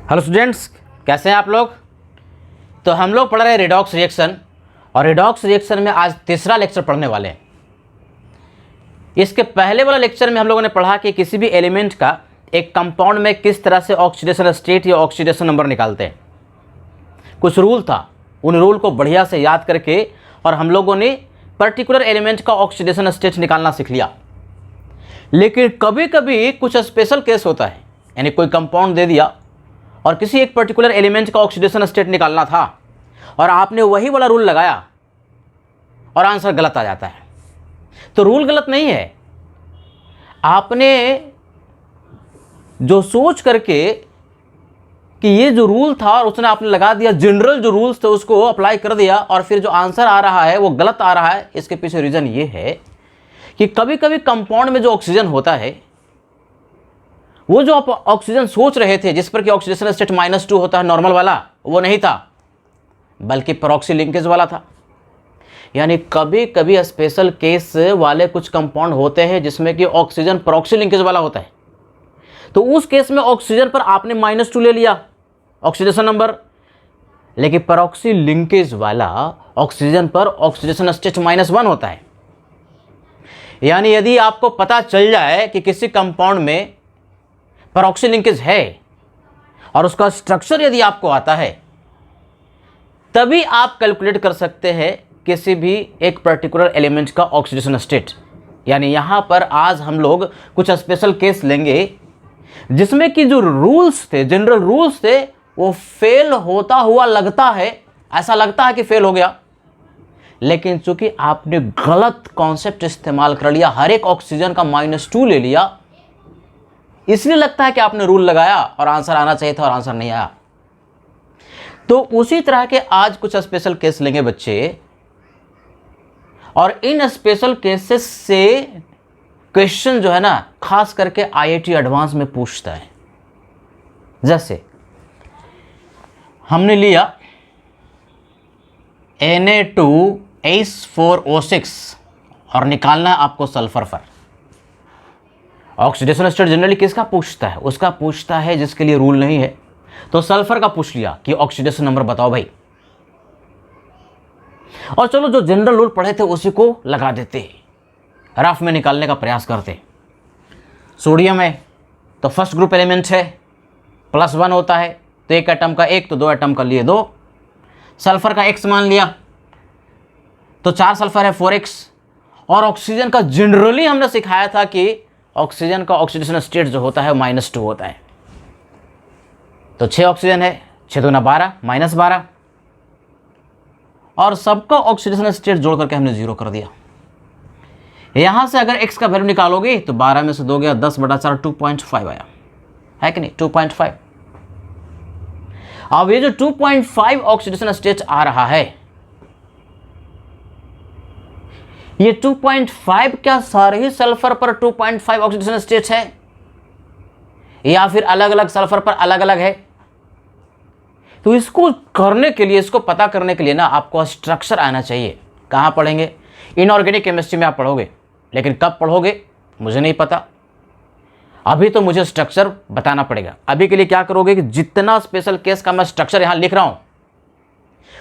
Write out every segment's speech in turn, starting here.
Hello students, कैसे हैं आप लोग। तो हम लोग पढ़ रहे हैं रिडॉक्स रिएक्शन, और रिडॉक्स रिएक्शन में आज तीसरा लेक्चर पढ़ने वाले हैं। इसके पहले वाला लेक्चर में हम लोगों ने पढ़ा कि किसी भी एलिमेंट का एक कंपाउंड में किस तरह से ऑक्सीडेशन स्टेट या ऑक्सीडेशन नंबर निकालते हैं। कुछ रूल था, उन रूल को बढ़िया से याद करके और हम लोगों ने पर्टिकुलर एलिमेंट का ऑक्सीडेशन स्टेट निकालना सीख लिया। लेकिन कभी कभी कुछ स्पेशल केस होता है, यानी कोई कंपाउंड दे दिया और किसी एक पर्टिकुलर एलिमेंट का ऑक्सीडेशन स्टेट निकालना था और आपने वही वाला रूल लगाया और आंसर गलत आ जाता है। तो रूल गलत नहीं है, आपने जो सोच करके कि ये जो रूल था और उसने आपने लगा दिया, जनरल जो रूल्स थे उसको अप्लाई कर दिया और फिर जो आंसर आ रहा है वो गलत आ रहा है। इसके पीछे रीज़न ये है कि कभी कभी कंपाउंड में जो ऑक्सीजन होता है, वो जो आप ऑक्सीजन सोच रहे थे जिस पर कि ऑक्सीडेशन स्टेट -2 होता है नॉर्मल वाला, वो नहीं था बल्कि परऑक्सी लिंकेज वाला था। यानी कभी कभी स्पेशल केस वाले कुछ कंपाउंड होते हैं जिसमें कि ऑक्सीजन परऑक्सी लिंकेज वाला होता है। तो उस केस में ऑक्सीजन पर आपने -2 ले लिया ऑक्सीडेशन नंबर, लेकिन परऑक्सी लिंकेज वाला ऑक्सीजन पर ऑक्सीडेशन स्टेट -1 होता है। यानी यदि आपको पता चल जाए कि किसी कंपाउंड में परऑक्सी लिंकेज है और उसका स्ट्रक्चर यदि आपको आता है, तभी आप कैलकुलेट कर सकते हैं किसी भी एक पर्टिकुलर एलिमेंट का ऑक्सीडेशन स्टेट। यानी यहां पर आज हम लोग कुछ स्पेशल केस लेंगे जिसमें कि जो रूल्स थे, जनरल रूल्स थे, वो फेल होता हुआ लगता है, ऐसा लगता है कि फेल हो गया, लेकिन चूंकि आपने गलत कॉन्सेप्ट इस्तेमाल कर लिया, हर एक ऑक्सीजन का -2 ले लिया, इसलिए लगता है कि आपने रूल लगाया और आंसर आना चाहिए था और आंसर नहीं आया। तो उसी तरह के आज कुछ स्पेशल केस लेंगे बच्चे, और इन स्पेशल केसेस से क्वेश्चन जो है ना, खास करके आईआईटी एडवांस में पूछता है। जैसे हमने लिया Na2H4O6 और निकालना है आपको सल्फर पर। ऑक्सीडेशन स्टेट जनरली किसका पूछता है? उसका पूछता है जिसके लिए रूल नहीं है। तो सल्फर का पूछ लिया कि ऑक्सीडेशन नंबर बताओ भाई, और चलो जो जनरल रूल पढ़े थे उसी को लगा देते, रफ में निकालने का प्रयास करते। सोडियम है तो फर्स्ट ग्रुप एलिमेंट है, +1 होता है, तो एक एटम का 1 तो 2 एटम का लिए 2। सल्फर का X मान लिया तो 4 सल्फर है 4X। और ऑक्सीजन का जनरली हमने सिखाया था कि ऑक्सीजन का ऑक्सीडेशन स्टेट जो होता है -2 होता है। तो 6 ऑक्सीजन है, 6 दूना 12, -12, और सबका ऑक्सीडेशन स्टेट जोड़ करके हमने 0 कर दिया। यहां से अगर x का वैल्यू निकालोगे तो 12 में से 2 गया, 10/4 2.5 आया, है कि नहीं? 2.5। अब ये जो 2.5 ऑक्सीडेशन स्टेट आ रहा है, ये 2.5 क्या सारे ही सल्फर पर 2.5 ऑक्सीडेशन स्टेट है या फिर अलग अलग सल्फर पर अलग अलग है? तो इसको करने के लिए, इसको पता करने के लिए ना, आपको स्ट्रक्चर आना चाहिए। कहाँ पढ़ेंगे? इनऑर्गेनिक केमिस्ट्री में आप पढ़ोगे, लेकिन कब पढ़ोगे मुझे नहीं पता। अभी तो मुझे स्ट्रक्चर बताना पड़ेगा। अभी के लिए क्या करोगे कि जितना स्पेशल केस का मैं स्ट्रक्चर यहाँ लिख रहा हूँ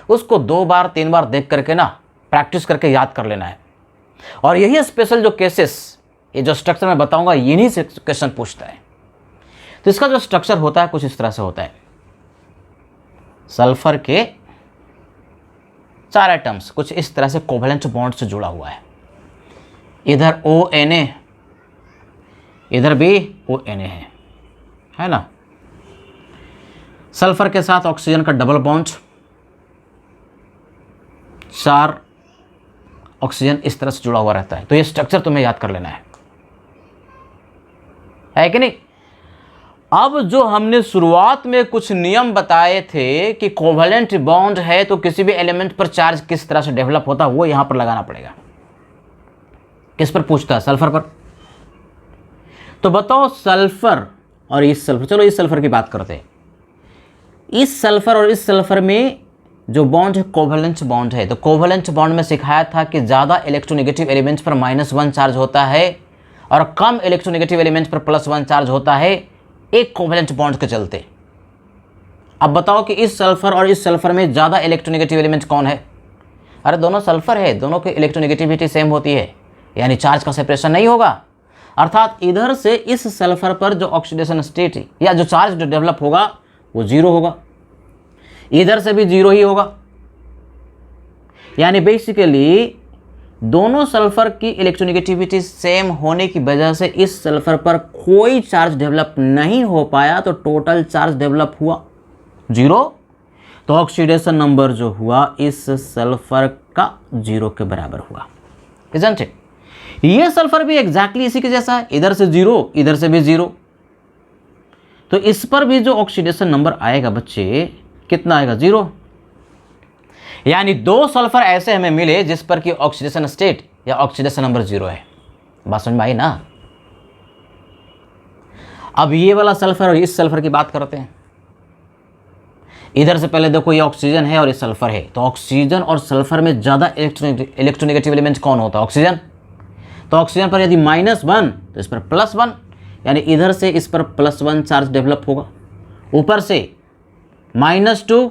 उसको 2 बार 3 बार देख करके ना प्रैक्टिस करके याद कर लेना है। और यही स्पेशल जो केसेस, ये जो स्ट्रक्चर मैं बताऊंगा, यही से क्वेश्चन पूछता है। तो इसका जो स्ट्रक्चर होता है कुछ इस तरह से होता है। सल्फर के 4 एटम्स कुछ इस तरह से कोवेलेंट बॉन्ड से जुड़ा हुआ है। इधर ONA, इधर भी ONA है ना। सल्फर के साथ ऑक्सीजन का डबल बॉन्ड, 4 ऑक्सीजन इस तरह से जुड़ा हुआ रहता है। तो ये स्ट्रक्चर तुम्हें याद कर लेना है कि नहीं? अब जो हमने शुरुआत में कुछ नियम बताए थे कि कोवेलेंट बॉन्ड है तो किसी भी एलिमेंट पर चार्ज किस तरह से डेवलप होता है, वो यहां पर लगाना पड़ेगा। किस पर पूछता है? सल्फर पर। तो बताओ सल्फर और इस सल्फर, चलो इस सल्फर की बात करते हैं। इस सल्फर और इस सल्फर में जो बॉन्ड है कोवेलेंट बॉन्ड है। तो कोवेलेंट बॉन्ड में सिखाया था कि ज़्यादा इलेक्ट्रोनेगेटिव एलिमेंट्स पर -1 चार्ज होता है और कम इलेक्ट्रोनेगेटिव एलिमेंट्स पर +1 चार्ज होता है, एक कोवेलेंट बॉन्ड के चलते। अब बताओ कि इस सल्फर और इस सल्फर में ज़्यादा इलेक्ट्रोनेगेटिव एलिमेंट कौन है? अरे दोनों सल्फर है, दोनों की इलेक्ट्रोनेगेटिविटी सेम होती है, यानी चार्ज का सेपरेशन नहीं होगा। अर्थात इधर से इस सल्फर पर जो ऑक्सीडेशन स्टेट या जो चार्ज डेवलप होगा वो जीरो होगा, इधर से भी जीरो ही होगा। यानी बेसिकली दोनों सल्फर की इलेक्ट्रोनेगेटिविटी सेम होने की वजह से इस सल्फर पर कोई चार्ज डेवलप नहीं हो पाया, तो टोटल चार्ज डेवलप हुआ जीरो। तो ऑक्सीडेशन नंबर जो हुआ इस सल्फर का जीरो के बराबर हुआ, इज़न्ट इट? ये सल्फर भी एग्जैक्टली इसी के जैसा है, इधर से जीरो इधर से भी जीरो, तो इस पर भी जो ऑक्सीडेशन नंबर आएगा बच्चे कितना आएगा? जीरो। यानी दो सल्फर ऐसे हमें मिले जिस पर कि ऑक्सीडेशन स्टेट या ऑक्सीडेशन नंबर जीरो है। बात समझ में आई ना? अब ये वाला सल्फर और इस सल्फर की बात करते हैं। इधर से पहले देखो ये ऑक्सीजन है और ये सल्फर है, तो ऑक्सीजन और सल्फर में ज़्यादा इलेक्ट्रोनेगेटिव एलिमेंट कौन होता है? ऑक्सीजन। तो ऑक्सीजन पर यदि -1 तो इस पर +1, यानी इधर से इस पर +1 चार्ज डेवलप होगा, ऊपर से -2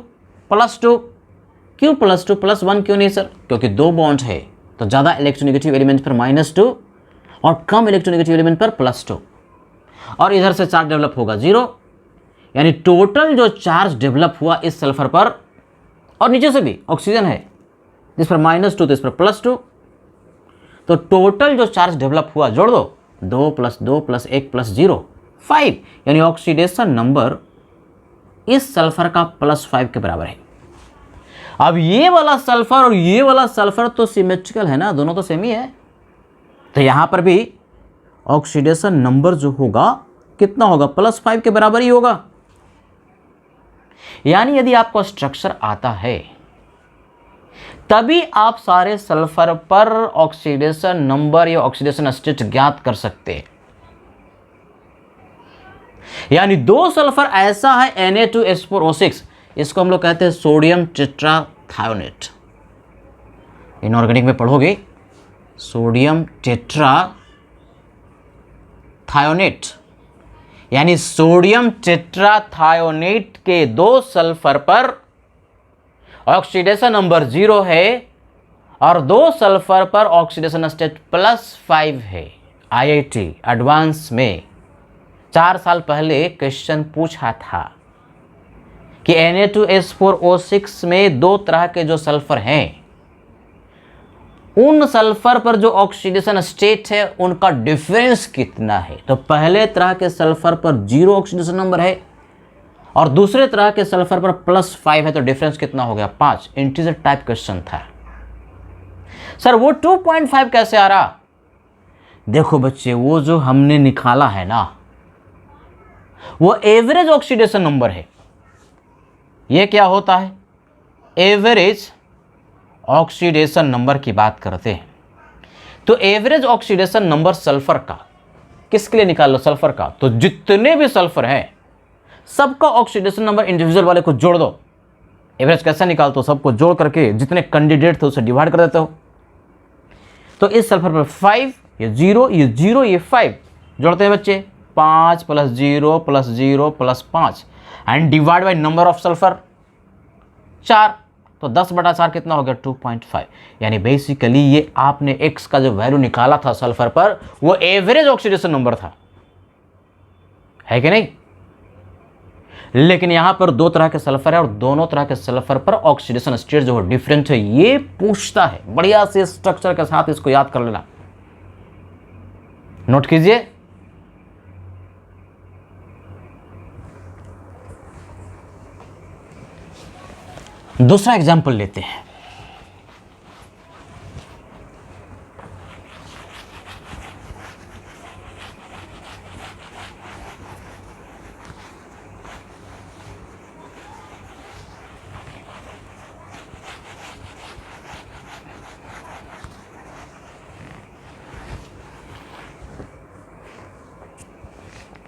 +2। क्यों +2 +1 क्यों नहीं सर? क्योंकि दो बॉन्ड है, तो ज़्यादा इलेक्ट्रोनेगेटिव एलिमेंट पर -2 और कम इलेक्ट्रोनेगेटिव एलिमेंट पर +2, और इधर से चार्ज डेवलप होगा जीरो। यानी टोटल जो चार्ज डेवलप हुआ इस सल्फर पर, और नीचे से भी ऑक्सीजन है जिस पर -2 तो इस पर +2, तो टोटल जो चार्ज डेवलप हुआ जोड़ दो, 2 + 2 + 1 + 0 5, यानी ऑक्सीडेशन नंबर इस सल्फर का +5 के बराबर है। अब ये वाला सल्फर और ये वाला सल्फर तो सिमेट्रिकल है ना, दोनों तो सेम ही है, तो यहां पर भी ऑक्सीडेशन नंबर जो होगा कितना होगा? +5 के बराबर ही होगा। यानी यदि आपको स्ट्रक्चर आता है तभी आप सारे सल्फर पर ऑक्सीडेशन नंबर या ऑक्सीडेशन स्टेट ज्ञात कर सकते हैं। यानी दो सल्फर ऐसा है Na2S4O6, इसको हम लोग कहते हैं सोडियम टेट्राथायोनेट। इनऑर्गेनिक में पढ़ोगे सोडियम टेट्राथायोनेट, यानी सोडियम टेट्राथायोनेट के दो सल्फर पर ऑक्सीडेशन नंबर 0 है और दो सल्फर पर ऑक्सीडेशन स्टेट +5 है। IIT एडवांस में 4 साल पहले क्वेश्चन पूछा था कि Na2S4O6 में दो तरह के जो सल्फर हैं, उन सल्फर पर जो ऑक्सीडेशन स्टेट है उनका डिफरेंस कितना है। तो पहले तरह के सल्फर पर 0 ऑक्सीडेशन नंबर है और दूसरे तरह के सल्फर पर +5 है, तो डिफरेंस कितना हो गया? 5। इंटीजर टाइप क्वेश्चन था। सर वो 2.5 कैसे आ रहा? देखो बच्चे, वो जो हमने निकाला है ना, वो एवरेज ऑक्सीडेशन नंबर है। ये क्या होता है? एवरेज ऑक्सीडेशन नंबर की बात करते हैं। तो एवरेज ऑक्सीडेशन नंबर सल्फर का किसके लिए निकाल लो? सल्फर का। तो जितने भी सल्फर हैं सबका ऑक्सीडेशन नंबर इंडिविजुअल वाले को जोड़ दो। एवरेज कैसे निकालते हो? सबको जोड़ करके जितने कैंडिडेट थे उसे डिवाइड कर देते हो। तो इस सल्फर पर 5, ये 0, ये 0, ये 5 जोड़ते हैं बच्चे, 5 + 0 + 0 + 5 and divide by number of sulphur 4, तो 10/4 कितना हो गया? 2.5। यानी बेसिकली ये आपने x का जो वैल्यू निकाला था सल्फर पर, वो एवरेज ऑक्सीडेशन नंबर था, है कि नहीं? लेकिन यहां पर दो तरह के सल्फर है और दोनों तरह के सल्फर पर ऑक्सीडेशन स्टेट जो है डिफरेंट है। ये पूछता है, बढ़िया से स्ट्रक्चर के साथ इसको याद कर लेना, नोट कीजिए। दूसरा एग्जाम्पल लेते हैं।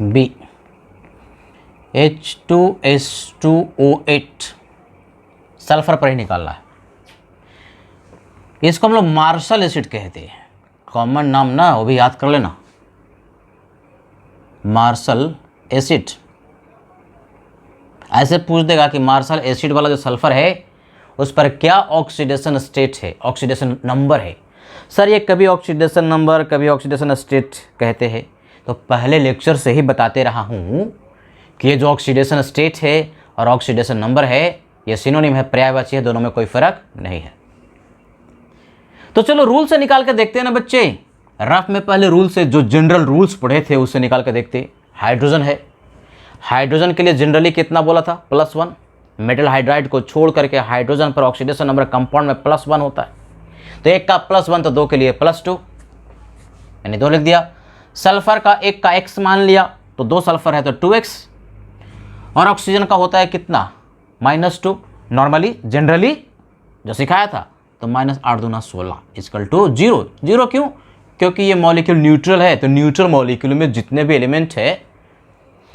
B H2S2O8 सल्फर पर ही निकालना है। इसको हम लोग मार्शल एसिड कहते हैं, कॉमन नाम ना, वो भी याद कर लेना, मार्शल एसिड। ऐसे पूछ देगा कि मार्शल एसिड वाला जो सल्फर है उस पर क्या ऑक्सीडेशन स्टेट है, ऑक्सीडेशन नंबर है। सर ये कभी ऑक्सीडेशन नंबर कभी ऑक्सीडेशन स्टेट कहते हैं, तो पहले लेक्चर से ही बताते रहा हूँ कि ये जो ऑक्सीडेशन स्टेट है और ऑक्सीडेशन नंबर है ये सिनोनिम है, पर्यायवाची है, दोनों में कोई फर्क नहीं है। तो चलो रूल से निकाल के देखते हैं ना बच्चे। रफ में पहले रूल से जो जनरल रूल्स पढ़े थे उससे निकाल के देखते। हाइड्रोजन है, हाइड्रोजन के लिए जनरली कितना बोला था, +1। मेटल हाइड्राइड को छोड़ करके हाइड्रोजन पर ऑक्सीडेशन नंबर कंपाउंड में +1 होता है, तो एक का +1 तो दो के लिए +2, यानी 2 लिख दिया। सल्फर का एक का x मान लिया तो 2 सल्फर है तो 2x, और ऑक्सीजन का होता है कितना, -2। नॉर्मली जनरली जो सिखाया था तो -8 दूना 16 = 0। 0 क्यों, क्योंकि ये मॉलिक्यूल न्यूट्रल है, तो न्यूट्रल मॉलिक्यूल में जितने भी एलिमेंट है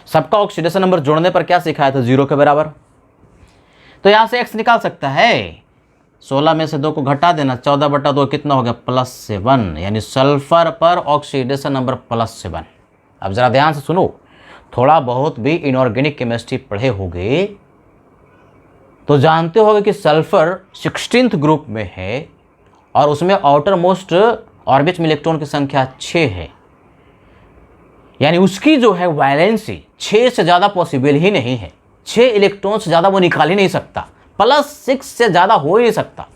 सबका ऑक्सीडेशन नंबर जोड़ने पर क्या सिखाया था, 0 के बराबर। तो यहाँ से x निकाल सकता है, 16 में से 2 को घटा देना, 14/2 कितना हो गया, +7, यानी सल्फर पर ऑक्सीडेशन नंबर +7। अब ज़रा ध्यान से सुनो, थोड़ा बहुत भी इनऑर्गेनिक केमिस्ट्री पढ़े होगे तो जानते होगे कि सल्फर 16th ग्रुप में है और उसमें आउटर मोस्ट ऑर्बिट में इलेक्ट्रॉन की संख्या 6 है, यानी उसकी जो है वैलेंसी 6 से ज़्यादा पॉसिबल ही नहीं है। 6 इलेक्ट्रॉन से ज़्यादा वो निकाल ही नहीं सकता, +6 से ज़्यादा हो ही नहीं सकता,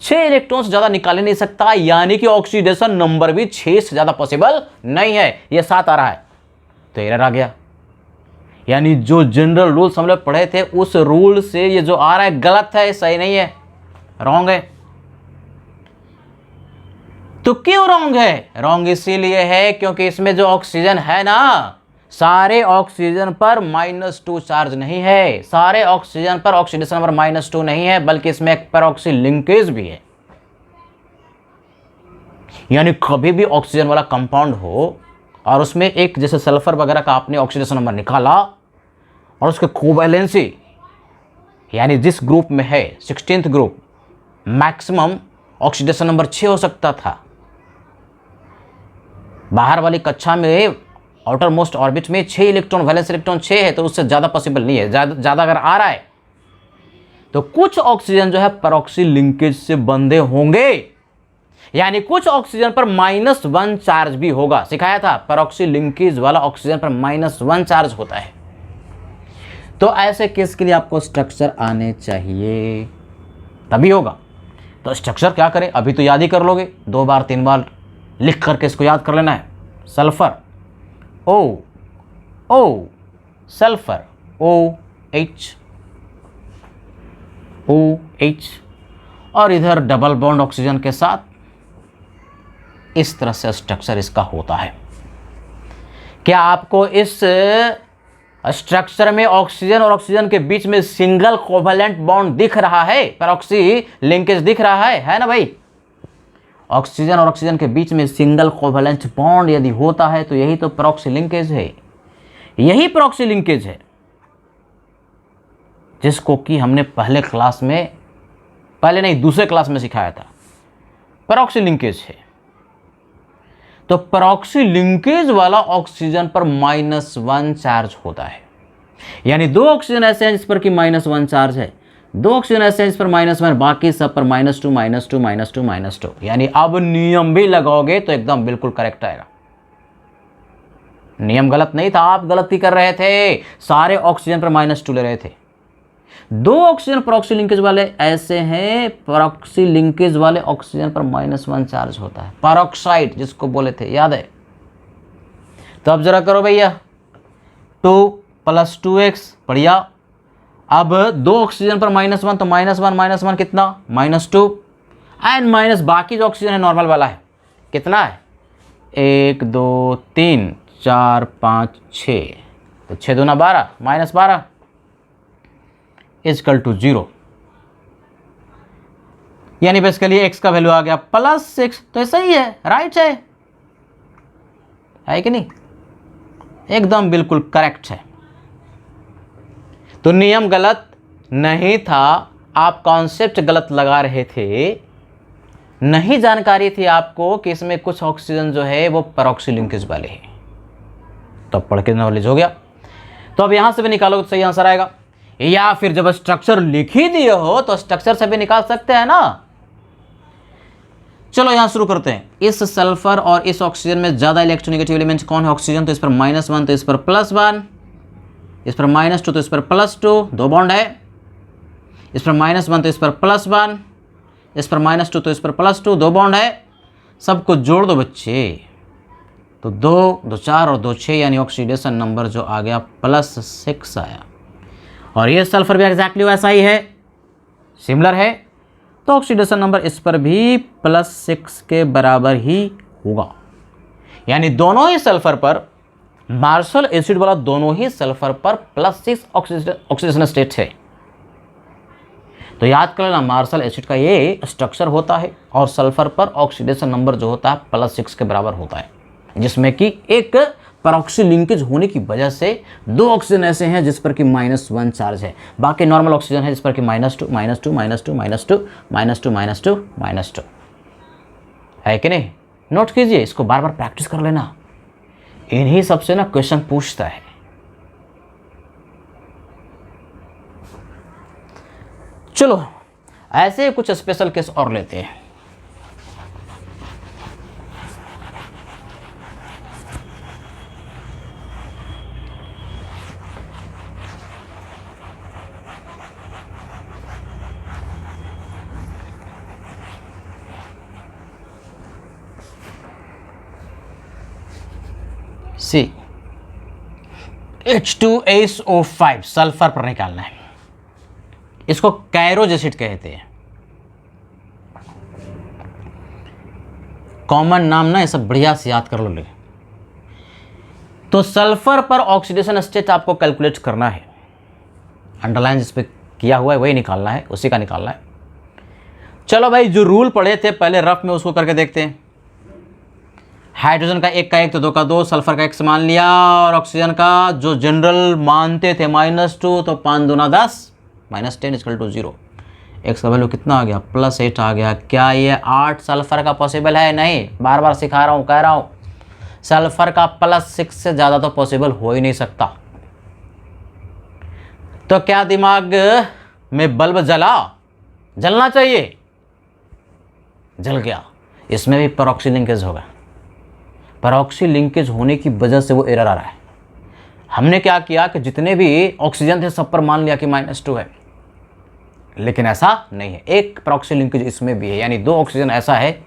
6 इलेक्ट्रॉन से ज़्यादा निकाल ही नहीं सकता, यानी कि ऑक्सीडेशन नंबर भी 6 से ज़्यादा पॉसिबल नहीं है। ये 7 आ रहा है तो एरर आ गया, यानी जो जनरल रूल्स हम लोग पढ़े थे उस रूल से ये जो आ रहा है गलत है, सही नहीं है, रॉन्ग है। तो क्यों रॉन्ग है, रॉन्ग इसीलिए है क्योंकि इसमें जो ऑक्सीजन है ना, सारे ऑक्सीजन पर -2 चार्ज नहीं है, सारे ऑक्सीजन पर ऑक्सीडेशन नंबर -2 नहीं है, बल्कि इसमें एक पेरोक्सी लिंकेज भी है। यानी कभी भी ऑक्सीजन वाला कंपाउंड हो और उसमें एक जैसे सल्फर वगैरह का आपने ऑक्सीडेशन नंबर निकाला और उसके कोवैलेंसी, यानी जिस ग्रुप में है 16th group, maximum oxidation number 6 हो सकता था। बाहर वाली कक्षा में आउटर मोस्ट ऑर्बिट में 6 इलेक्ट्रॉन, वैलेंस इलेक्ट्रॉन 6 है, तो उससे ज़्यादा पॉसिबल नहीं है। ज़्यादा अगर आ रहा है तो कुछ ऑक्सीजन जो है पेरोक्सी लिंकेज से बंधे होंगे, यानी कुछ ऑक्सीजन पर -1 चार्ज भी होगा। सिखाया था पेरोक्सी लिंकेज वाला ऑक्सीजन पर -1 चार्ज होता है। तो ऐसे केस के लिए आपको स्ट्रक्चर आने चाहिए, तभी होगा। तो स्ट्रक्चर क्या करें, अभी तो याद ही कर लोगे, 2 बार 3 बार लिख करके इसको याद कर लेना है। सल्फर O, सल्फर OH, और इधर डबल बॉन्ड ऑक्सीजन के साथ, इस तरह से स्ट्रक्चर इसका होता है। क्या आपको इस स्ट्रक्चर में ऑक्सीजन और ऑक्सीजन के बीच में सिंगल कोवैलेंट बॉन्ड दिख रहा है, पेरोक्सी लिंकेज दिख रहा है ना भाई? ऑक्सीजन और ऑक्सीजन के बीच में सिंगल कोवैलेंट बॉन्ड यदि होता है तो यही तो पेरोक्सी लिंकेज है। यही पेरोक्सी लिंकेज है जिसको कि हमने पहले क्लास में, पहले नहीं दूसरे क्लास में सिखाया था, पेरोक्सी लिंकेज है। तो पेरोक्सी लिंकेज वाला ऑक्सीजन पर -1 चार्ज होता है, यानी 2 ऑक्सीजन ऐसे हैं जिस पर कि -1 चार्ज है, 2 ऑक्सीजन ऐसे हैं जिस पर -1, बाकी सब पर -2 -2 -2 -2। यानी अब नियम भी लगाओगे तो एकदम बिल्कुल करेक्ट आएगा। नियम गलत नहीं था, आप गलती कर रहे थे, सारे ऑक्सीजन पर -2 ले रहे थे। 2 ऑक्सीजन पेरोक्सी लिंकेज वाले ऐसे हैं, पेरोक्सी लिंकेज वाले ऑक्सीजन पर -1 चार्ज होता है, पेरोक्साइड जिसको बोले थे, याद है? तो अब जरा करो भैया, 2 + 2x, बढ़िया। अब 2 ऑक्सीजन पर -1 तो -1 कितना, -2, एंड माइनस बाकी जो ऑक्सीजन है नॉर्मल वाला है, कितना है, 1 2 3 4 5 6, तो 6 दूना 12, -12 = 0। यानी बेसिकली x का वैल्यू आ गया +6। तो ऐसा ही है, राइट है कि नहीं? एकदम बिल्कुल करेक्ट है। तो नियम गलत नहीं था, आप कॉन्सेप्ट गलत लगा रहे थे, नहीं जानकारी थी आपको कि इसमें कुछ ऑक्सीजन जो है वो पेरोक्सी लिंकेज वाले हैं। तो पढ़ के नॉलेज हो गया। तो अब यहां से भी निकालोगे तो सही आंसर आएगा, या फिर जब स्ट्रक्चर लिख ही दिए हो तो स्ट्रक्चर से भी निकाल सकते हैं ना। चलो यहां शुरू करते हैं। इस सल्फर और इस ऑक्सीजन में ज्यादा इलेक्ट्रोनेगेटिव एलिमेंट कौन है? ऑक्सीजन। तो इस पर -1 तो इस पर +1, इस पर -2 तो इस पर +2, दो बॉन्ड है। इस पर -1 तो इस पर +1, इस पर -2 तो इस पर +2, दो बॉन्ड है। सबको जोड़ दो बच्चे, तो 2 2 4 और 2 6, यानी ऑक्सीडेशन नंबर जो आ गया +6 आया। और ये सल्फर भी एग्जैक्टली वैसा ही है, सिमिलर है, तो ऑक्सीडेशन नंबर इस पर भी +6 के बराबर ही होगा। यानी दोनों ही सल्फर पर, मार्शल एसिड वाला दोनों ही सल्फर पर +6 ऑक्सीडेशन स्टेट है। तो याद कर लेना, मार्शल एसिड का ये स्ट्रक्चर होता है और सल्फर पर ऑक्सीडेशन नंबर जो होता है +6 के बराबर होता है, जिसमें कि एक परऑक्सी लिंकेज होने की वजह से 2 ऑक्सीजन ऐसे हैं जिस पर कि -1 चार्ज है, बाकी नॉर्मल ऑक्सीजन है जिस पर कि -2 -2 -2 -2 -2 -2 -2 है कि नहीं। नोट कीजिए, इसको बार बार प्रैक्टिस कर लेना, इन्हीं सबसे ना क्वेश्चन पूछता है। चलो ऐसे कुछ स्पेशल केस और लेते हैं। सी H2SO5 सल्फर पर निकालना है। इसको कैरोज एसिड कहते हैं, कॉमन नाम ना, ये सब बढ़िया से याद कर लो। ले तो सल्फर पर ऑक्सीडेशन स्टेट आपको कैलकुलेट करना है, अंडरलाइन जिस पे किया हुआ है वही निकालना है, उसी का निकालना है। चलो भाई, जो रूल पढ़े थे पहले रफ में उसको करके देखते हैं। हाइड्रोजन का 1 का 1 तो 2 का 2, सल्फर का 1 मान लिया, और ऑक्सीजन का जो जनरल मानते थे -2, तो 5 दूना 10, -10 = 0। x का वैल्यू कितना आ गया? +8 आ गया। क्या ये 8 सल्फर का पॉसिबल है? नहीं, बार बार सिखा रहा हूँ, कह रहा हूँ, सल्फर का +6 से ज़्यादा तो पॉसिबल हो ही नहीं सकता। तो क्या दिमाग में बल्ब जलना चाहिए? जल गया। इसमें भी परऑक्सी लिंकेज होगा, परऑक्सी लिंकेज होने की वजह से वो एरर आ रहा है। हमने क्या किया कि जितने भी ऑक्सीजन थे सब पर मान लिया कि -2 है, लेकिन ऐसा नहीं है। एक परऑक्सी लिंकेज इसमें भी है, यानी 2 ऑक्सीजन ऐसा है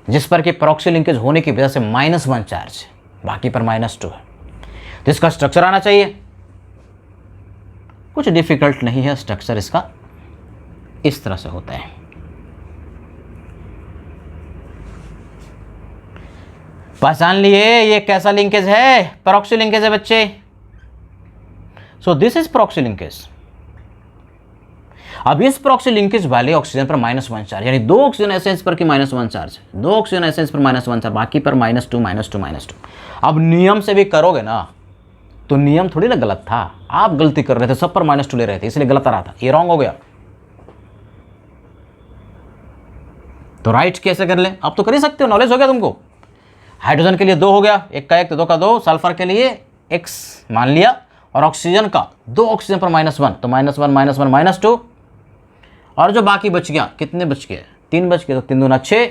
जिस पर कि परऑक्सी लिंकेज होने की वजह से -1 चार्ज है, बाकी पर -2 है। तो इसका स्ट्रक्चर आना चाहिए, कुछ डिफिकल्ट नहीं है स्ट्रक्चर इसका, इस तरह से होता है। पहचान लिए ये कैसा लिंकेज है? परऑक्सी लिंकेज है बच्चे। So this is परऑक्सी linkage. अब इस परऑक्सी लिंकेज वाले ऑक्सीजन पर -1 चार्ज, यानी 2 ऑक्सीजन ऐसे इस पर कि -1 चार्ज है, 2 ऑक्सीजन ऐसे इस पर -1 चार्ज, बाकी पर -2 -2 -2। अब नियम से भी करोगे ना तो नियम थोड़ी ना गलत था, आप गलती कर रहे थे, सब पर -2 ले रहे थे, इसलिए गलत आ रहा था, ये रॉन्ग हो गया। तो राइट कैसे कर ले? अब तो कर ही सकते हो, नॉलेज हो गया तुमको। हाइड्रोजन के लिए 2 हो गया, 1 का 1 तो 2 का 2, सल्फर के लिए x मान लिया, और ऑक्सीजन का 2 ऑक्सीजन पर -1, तो -1 -1 -2, और जो बाकी बच गया, कितने बच गए? 3 बच गए, तो 3 दूना 6,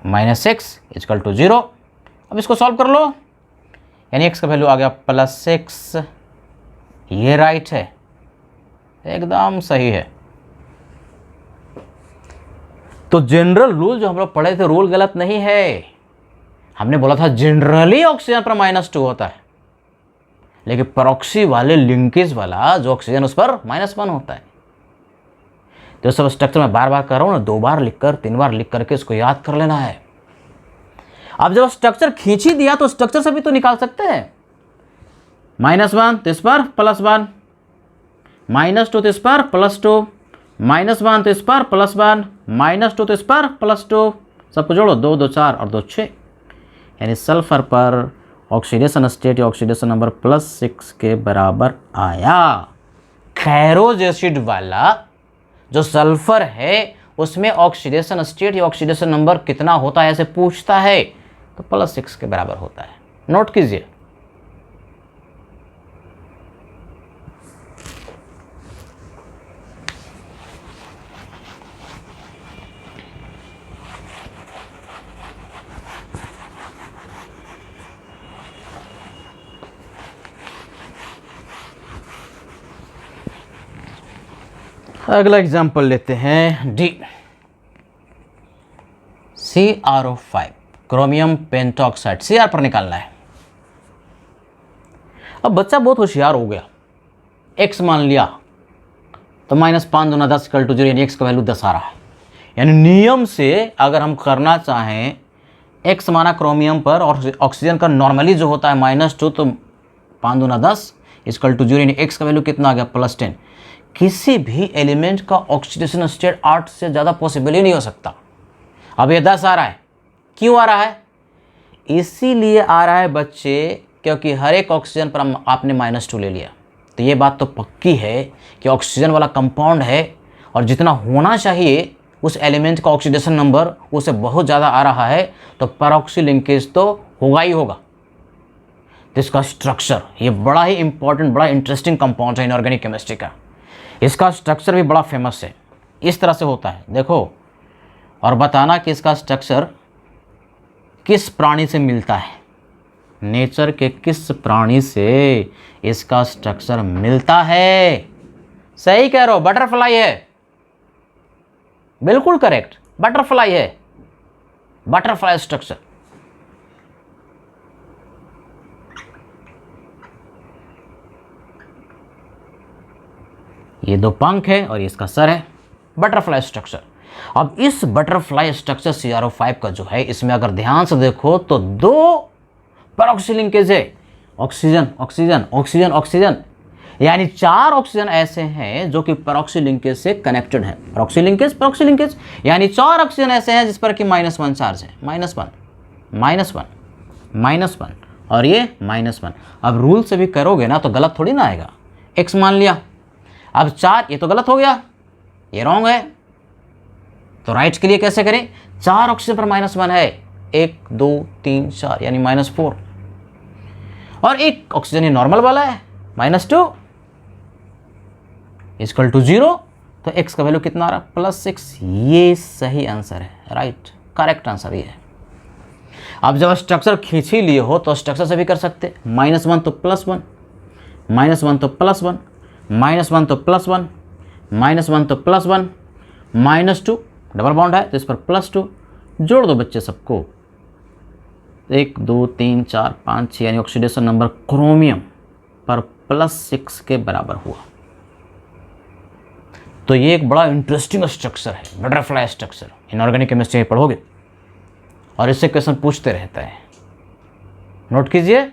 -6 = 0। अब इसको सॉल्व कर लो, यानी x का वैल्यू आ गया +6। ये राइट है, एकदम सही है। तो जनरल रूल जो हम लोग पढ़े थे, रूल गलत नहीं है। हमने बोला था जनरली ऑक्सीजन पर -2 होता है, लेकिन परऑक्सी वाले लिंकेज वाला जो ऑक्सीजन उस पर -1 होता है। तो सब स्ट्रक्चर में बार बार कर रहा हूँ ना, 2 बार लिखकर 3 बार लिख करके इसको याद कर लेना है। अब जब स्ट्रक्चर खींच ही दिया तो स्ट्रक्चर से भी तो निकाल सकते हैं। -1 तो इस पर +1, -2 तो इस पर +2, -1 तो इस पर +1, -2 तो इस पर +2, सबको जोड़ो, 2 2 4 और 2 6, यानी सल्फर पर ऑक्सीडेशन स्टेट या ऑक्सीडेशन नंबर +6 के बराबर आया। कैरोज एसिड वाला जो सल्फर है उसमें ऑक्सीडेशन स्टेट या ऑक्सीडेशन नंबर कितना होता है ऐसे पूछता है, तो +6 के बराबर होता है। नोट कीजिए। अगला एग्जाम्पल लेते हैं D, CrO5 chromium pentoxide, Cr पर निकालना है। अब बच्चा बहुत होशियार हो गया, x मान लिया तो -5 दूना 10 इक्वल टू 0, यानी x का वैल्यू 10 आ रहा है। यानी नियम से अगर हम करना चाहें, x माना क्रोमियम पर और ऑक्सीजन का नॉर्मली जो होता है -2, तो 5 दूना 10 इक्वल टू 0, यानी x का वैल्यू कितना आ गया +10। किसी भी एलिमेंट का ऑक्सीडेशन स्टेट 8 से ज़्यादा पॉसिबल ही नहीं हो सकता। अब ये 10 आ रहा है, क्यों आ रहा है? इसीलिए आ रहा है बच्चे क्योंकि हर एक ऑक्सीजन पर आपने -2 ले लिया। तो ये बात तो पक्की है कि ऑक्सीजन वाला कंपाउंड है और जितना होना चाहिए उस एलिमेंट का ऑक्सीडेशन नंबर उसे बहुत ज़्यादा आ रहा है, तो पैरोक्सी लिंकेज तो होगा ही होगा। तो इसका स्ट्रक्चर, ये बड़ा ही इंपॉर्टेंट, बड़ा इंटरेस्टिंग कंपाउंड है इनऑर्गेनिक केमिस्ट्री का। इसका स्ट्रक्चर भी बड़ा फेमस है, इस तरह से होता है, देखो, और बताना कि इसका स्ट्रक्चर किस प्राणी से मिलता है, नेचर के किस प्राणी से इसका स्ट्रक्चर मिलता है। सही कह रहे हो, बटरफ्लाई है, बिल्कुल करेक्ट, बटरफ्लाई है, बटरफ्लाई स्ट्रक्चर। ये 2 पंख है और ये इसका सर है, बटरफ्लाई स्ट्रक्चर। अब इस बटरफ्लाई स्ट्रक्चर CrO5 का जो है, इसमें अगर ध्यान से देखो तो 2 पैरोक्सी लिंकेज है, ऑक्सीजन ऑक्सीजन ऑक्सीजन ऑक्सीजन, यानी 4 ऑक्सीजन ऐसे हैं जो कि पैरोक्सी लिंकेज से कनेक्टेड हैं। पैरोक्सी लिंकेज यानी 4 ऑक्सीजन ऐसे हैं जिस पर कि -1 चार्ज है, -1 और ये -1। अब रूल से भी करोगे ना तो गलत थोड़ी ना आएगा। x मान लिया, अब 4, ये तो गलत हो गया, ये रॉन्ग है, तो राइट के लिए कैसे करें? 4 ऑक्सीजन पर -1 है, 1 2 3 4, यानी -4, और एक ऑक्सीजन ये नॉर्मल वाला है -2 इक्वल टू 0, तो x का वैल्यू कितना आ रहा है? +6। ये सही आंसर है, राइट, करेक्ट आंसर ये है। अब जब स्ट्रक्चर खींच ही लिए हो तो स्ट्रक्चर से भी कर सकते, -1 तो +1, -1 तो +1, -1 तो +1, -1 तो +1, -2 डबल बॉन्ड है तो इस पर +2, जोड़ दो बच्चे सबको, 1 2 3 4 5 6, यानी ऑक्सीडेशन नंबर क्रोमियम पर +6 के बराबर हुआ। तो ये एक बड़ा इंटरेस्टिंग स्ट्रक्चर है, बटरफ्लाई स्ट्रक्चर, इनऑर्गेनिक केमिस्ट्री में पढ़ोगे और इससे क्वेश्चन पूछते रहता है, नोट कीजिए।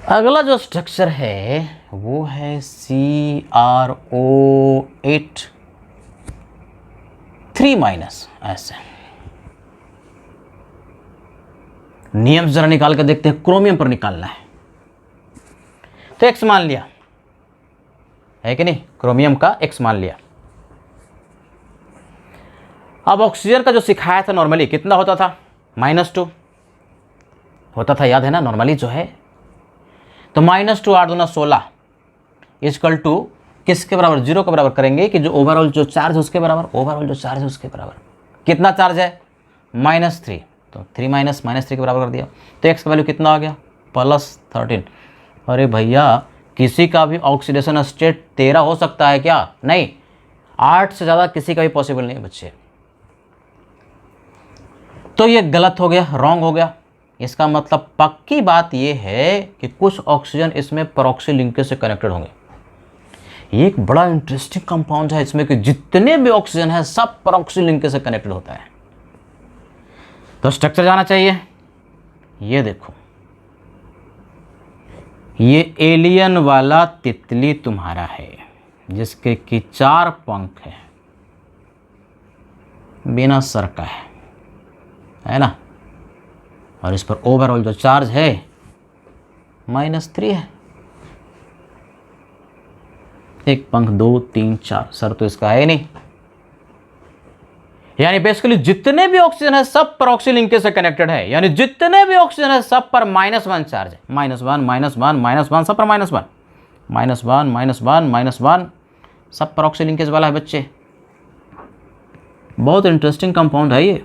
अगला जो स्ट्रक्चर है वो है CrO8 3- ऐसे। नियम जरा निकाल कर देखते हैं, क्रोमियम पर निकालना है। तो x मान लिया है कि नहीं, क्रोमियम का x मान लिया। अब ऑक्सीजन का जो सिखाया था नॉर्मली कितना होता था? -2 होता था, याद है ना नॉर्मली जो है। तो -2 8 दूना 16 इक्वल टू किसके बराबर? 0 के बराबर करेंगे कि जो ओवरऑल जो चार्ज है उसके बराबर, ओवरऑल जो चार्ज है उसके बराबर। कितना चार्ज है? -3, तो 3 -3 के बराबर कर दिया, तो x का वैल्यू कितना आ गया? +13। अरे भैया, किसी का भी ऑक्सीडेशन स्टेट 13 हो सकता है क्या? नहीं, 8 से ज़्यादा किसी का भी पॉसिबल नहीं है बच्चे। तो ये गलत हो गया, रॉन्ग हो गया। इसका मतलब पक्की बात ये है कि कुछ ऑक्सीजन इसमें पैरोक्सी लिंकेज से कनेक्टेड होंगे। ये एक बड़ा इंटरेस्टिंग कंपाउंड है, इसमें कि जितने भी ऑक्सीजन है सब पैरोक्सी लिंकेज से कनेक्टेड होता है। तो स्ट्रक्चर जाना चाहिए, ये देखो, ये एलियन वाला तितली तुम्हारा है जिसके कि 4 पंख है, बिना सर का है ना, और इस पर ओवरऑल जो चार्ज है -3 है। 1 पंख 2 3 4, सर तो इसका है नहीं। यानी बेसिकली जितने भी ऑक्सीजन है सब पैरोक्सी लिंकेज से कनेक्टेड है, यानी जितने भी ऑक्सीजन है सब पर -1 चार्ज है, -1 -1 -1 सब पर -1 -1 -1 -1 सब परऑक्सी लिंकेज वाला है बच्चे, बहुत इंटरेस्टिंग कंपाउंड है ये।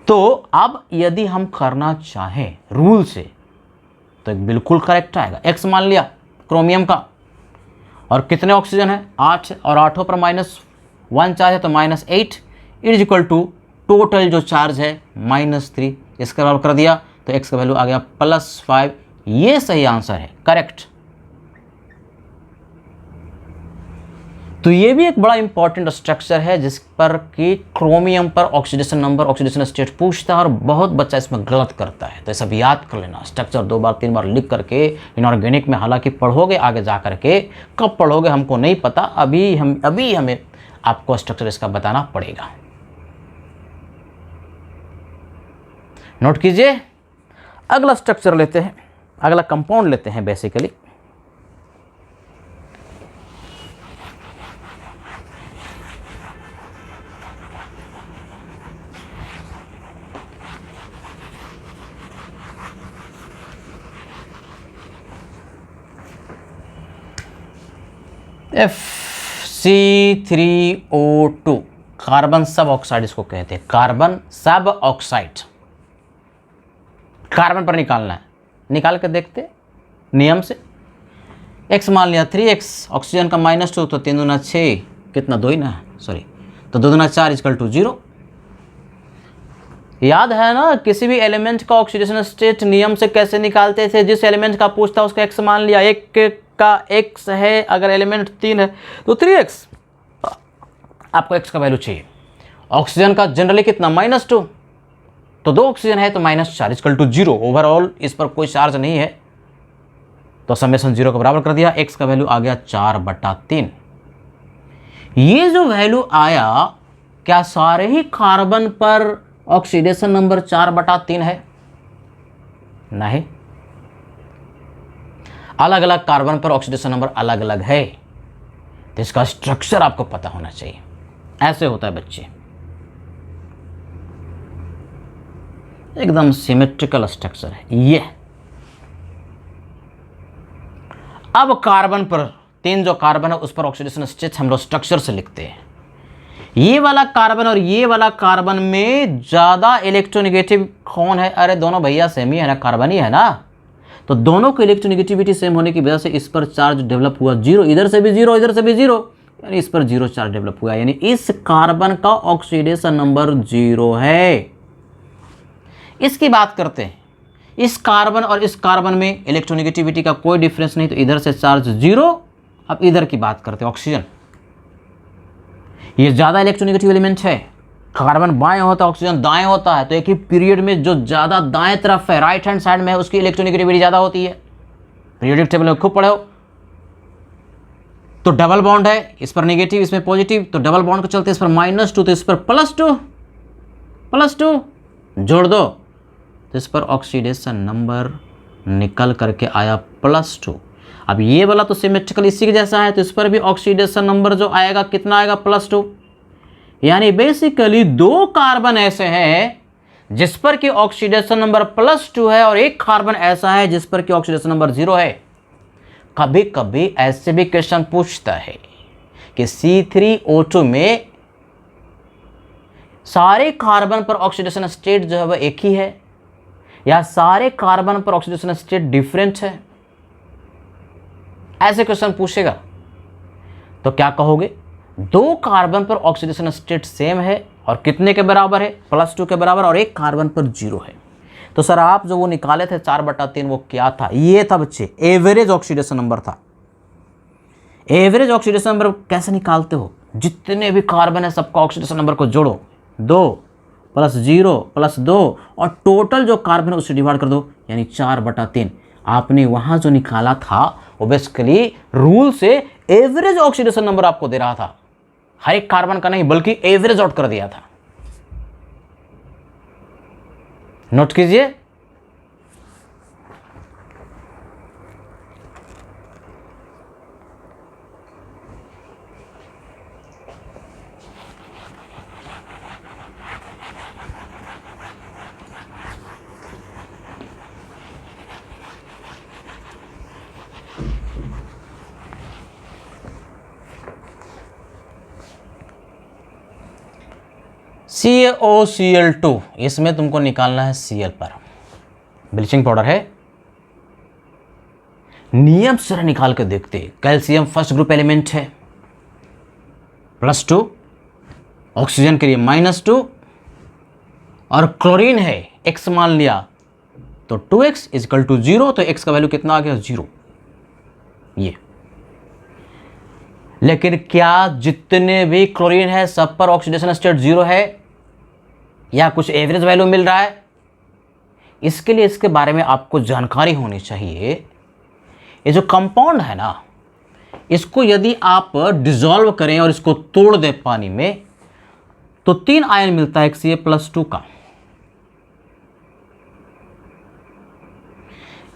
तो अब यदि हम करना चाहें रूल से तो एक बिल्कुल करेक्ट आएगा। एक्स मान लिया क्रोमियम का, और कितने ऑक्सीजन है 8, और 8 पर -1 चार्ज है तो -8 इज इक्वल टू टोटल जो चार्ज है -3, इसका सॉल्व कर दिया तो एक्स का वैल्यू आ गया +5। ये सही आंसर है, करेक्ट। तो ये भी एक बड़ा इंपॉर्टेंट स्ट्रक्चर है जिस पर कि क्रोमियम पर ऑक्सीडेशन नंबर, ऑक्सीडेशन स्टेट पूछता है और बहुत बच्चा इसमें गलत करता है। तो ये सब याद कर लेना, स्ट्रक्चर 2 बार 3 बार लिख करके। इनऑर्गेनिक में हालांकि पढ़ोगे आगे जा करके, कब पढ़ोगे हमको नहीं पता, अभी हमें आपको स्ट्रक्चर इसका बताना पड़ेगा। नोट कीजिए, अगला स्ट्रक्चर लेते हैं, अगला कंपाउंड लेते हैं बेसिकली। FC3O2 कार्बन सब ऑक्साइड इसको कहते हैं, कार्बन सब ऑक्साइड। कार्बन पर निकालना है, निकाल कर देखते नियम से। x मान लिया 3x, ऑक्सीजन का -2 तो 3 दूना 6, कितना 2 ही ना, सॉरी, तो 2 दूना 4 इक्वल टू 0। याद है ना किसी भी एलिमेंट का ऑक्सीडेशन स्टेट नियम से कैसे निकालते थे? जिस एलिमेंट का पूछता उसका x मान लिया, एक का x है, अगर एलिमेंट 3 है तो 3x, आपको x का वैल्यू चाहिए। ऑक्सीजन का जनरली कितना -2, तो 2 ऑक्सीजन है तो -4 इक्वल टू 0। ओवरऑल इस पर कोई चार्ज नहीं है तो समेशन 0 के बराबर कर दिया, x का वैल्यू आ गया 4/3। ये जो वैल्यू आया, क्या सारे ही कार्बन पर ऑक्सीडेशन नंबर 4/3 है? नहीं, अलग अलग कार्बन पर ऑक्सीडेशन नंबर अलग अलग है, तो इसका स्ट्रक्चर आपको पता होना चाहिए। ऐसे होता है बच्चे, एकदम सिमेट्रिकल स्ट्रक्चर है ये। अब कार्बन पर 3 जो कार्बन है उस पर ऑक्सीडेशन स्टेट हम लोग स्ट्रक्चर से लिखते हैं। ये वाला कार्बन और ये वाला कार्बन में ज्यादा इलेक्ट्रोनेगेटिव कौन है? अरे दोनों भैया सेम ही है ना, कार्बन ही है ना, तो दोनों की इलेक्ट्रोनेगेटिविटी सेम होने की वजह से इस पर चार्ज डेवलप हुआ 0, इधर से भी 0, इधर से भी 0, यानी इस पर 0 चार्ज डेवलप हुआ, यानी इस कार्बन का ऑक्सीडेशन नंबर 0 है। इसकी बात करते हैं, इस कार्बन और इस कार्बन में इलेक्ट्रोनेगेटिविटी का कोई डिफरेंस नहीं, तो इधर से चार्ज 0। अब इधर की बात करते हैं, ऑक्सीजन, ये ज्यादा इलेक्ट्रोनेगेटिव एलिमेंट है, कार्बन बाएं होता है, ऑक्सीजन दाएं होता है, तो एक ही पीरियड में जो ज्यादा दाएं तरफ है, राइट हैंड साइड में है, उसकी इलेक्ट्रोनेगेटिविटी ज्यादा होती है। पीरियोडिक टेबल में खूब पढ़े हो। तो डबल बॉन्ड है, इस पर नेगेटिव इसमें पॉजिटिव, तो डबल बॉन्ड को चलते इस पर -2 तो इस पर +2 जोड़ दो, तो इस पर ऑक्सीडेशन नंबर निकल करके आया +2। अब ये वाला तो सिमेट्रिकल इसी के जैसा है, तो इस पर भी ऑक्सीडेशन नंबर जो आएगा कितना आएगा? +2। यानी बेसिकली 2 कार्बन ऐसे हैं जिस पर कि ऑक्सीडेशन नंबर +2 है, और एक कार्बन ऐसा है जिस पर कि ऑक्सीडेशन नंबर 0 है। कभी कभी ऐसे भी क्वेश्चन पूछता है कि C3O2 में सारे कार्बन पर ऑक्सीडेशन स्टेट जो है वह एक ही है, या सारे कार्बन पर ऑक्सीडेशन स्टेट डिफरेंट है। ऐसे क्वेश्चन पूछेगा तो क्या कहोगे? 2 कार्बन पर ऑक्सीडेशन स्टेट सेम है और कितने के बराबर है? +2 के बराबर, और एक कार्बन पर 0 है। तो सर आप जो वो निकाले थे 4/3, वो क्या था? ये था बच्चे एवरेज ऑक्सीडेशन नंबर था। एवरेज ऑक्सीडेशन नंबर कैसे निकालते हो? जितने भी कार्बन है सबका ऑक्सीडेशन नंबर को जोड़ो, 2 + 0 + 2, और टोटल जो कार्बन है उससे डिवाइड कर दो, यानी 4/3। आपने वहां जो निकाला था वो बेसिकली रूल से एवरेज ऑक्सीडेशन नंबर आपको दे रहा था, हर एक कार्बन का नहीं, बल्कि एवरेज आउट कर दिया था। नोट कीजिए, CaOCl2, इसमें तुमको निकालना है Cl पर, ब्लीचिंग पाउडर है। नियम से जरा निकाल कर देखते। कैल्शियम फर्स्ट ग्रुप एलिमेंट है, +2, ऑक्सीजन के लिए -2, और क्लोरीन है, x मान लिया तो 2x = 0, तो x का वैल्यू कितना आ गया? 0। ये लेकिन क्या जितने भी क्लोरीन है सब पर ऑक्सीडेशन स्टेट 0 है या कुछ एवरेज वैल्यू मिल रहा है? इसके लिए इसके बारे में आपको जानकारी होनी चाहिए। ये जो कंपाउंड है ना, इसको यदि आप डिसॉल्व करें और इसको तोड़ दें पानी में, तो 3 आयन मिलता है Ca+2 का।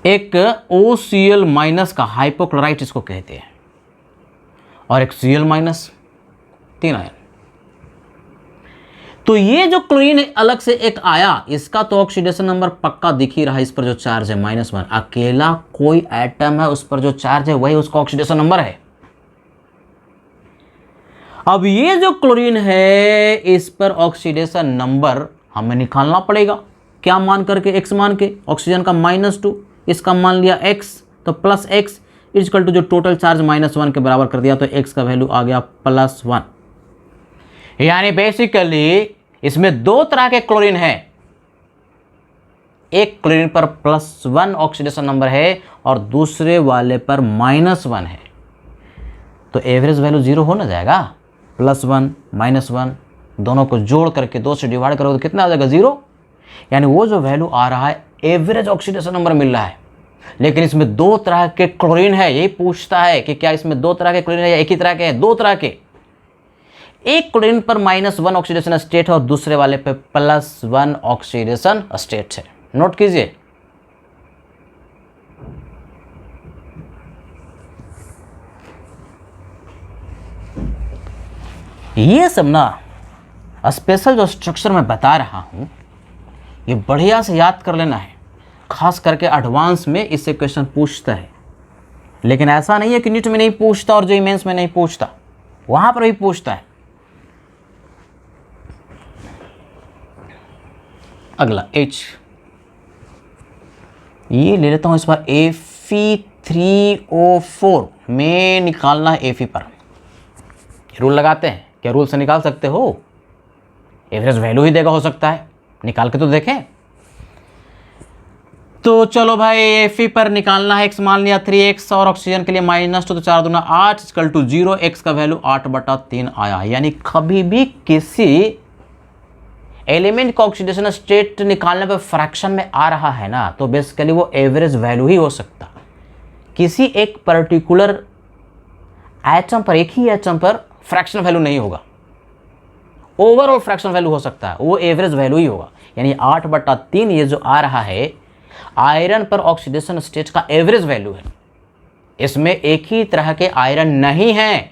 एक OCl- का, हाइपोक्लोराइट इसको कहते हैं, और एक Cl-, 3 आयन। तो ये जो क्लोरीन अलग से एक आया, इसका तो ऑक्सीडेशन नंबर पक्का दिख ही रहा है। इस पर जो चार्ज है -1, अकेला कोई एटम है उस पर जो चार्ज है वही उसका ऑक्सीडेशन नंबर है। अब ये जो क्लोरीन है इस पर ऑक्सीडेशन नंबर हमें निकालना पड़ेगा। क्या मान करके? x मान के। ऑक्सीजन का -2, इसका मान लिया x, तो +x = जो टोटल चार्ज -1 के बराबर कर दिया, तो x का वैल्यू आ गया +1। यानी बेसिकली इसमें 2 तरह के क्लोरीन है। एक क्लोरीन पर +1 ऑक्सीडेशन नंबर है और दूसरे वाले पर -1 है, तो एवरेज वैल्यू 0 हो ना जाएगा। +1 -1 दोनों को जोड़ करके 2 से डिवाइड करोगे तो कितना आ जाएगा? 0। यानी वो जो वैल्यू आ रहा है एवरेज ऑक्सीडेशन नंबर मिल रहा है। लेकिन इसमें 2 तरह के क्लोरीन है। यही पूछता है कि क्या इसमें 2 तरह के क्लोरीन है या एक ही तरह के हैं? 2 तरह के। एक क्लोरीन पर -1 ऑक्सीडेशन स्टेट है और दूसरे वाले पे +1 ऑक्सीडेशन स्टेट है। नोट कीजिए। ये सब ना स्पेशल जो स्ट्रक्चर मैं बता रहा हूं, ये बढ़िया से याद कर लेना है। खास करके एडवांस में इससे क्वेश्चन पूछता है। लेकिन ऐसा नहीं है कि नीट में नहीं पूछता और जेईई मेंस में नहीं पूछता, वहां पर भी पूछता है। अगला H, ये ले लेता हूं इस बार Fe3O4 में निकालना है Fe पर। रूल लगाते हैं। क्या रूल से निकाल सकते हो? एवरेज वैल्यू ही देगा, हो सकता है, निकाल के तो देखें। तो चलो भाई, Fe पर निकालना है। x मान लिया 3x और ऑक्सीजन के लिए -2, तो 4 दूना 8 = 0। x का वैल्यू 8/3 आया। यानी कभी भी किसी एलिमेंट का ऑक्सीडेशन स्टेट निकालने पर फ्रैक्शन में आ रहा है ना, तो बेसिकली वो एवरेज वैल्यू ही हो सकता। किसी एक पर्टिकुलर एटम पर, एक ही एटम पर फ्रैक्शन वैल्यू नहीं होगा, ओवरऑल फ्रैक्शन वैल्यू हो सकता है, वो एवरेज वैल्यू ही होगा। यानी 8/3 ये जो आ रहा है आयरन पर ऑक्सीडेशन स्टेट का एवरेज वैल्यू है। इसमें एक ही तरह के आयरन नहीं है,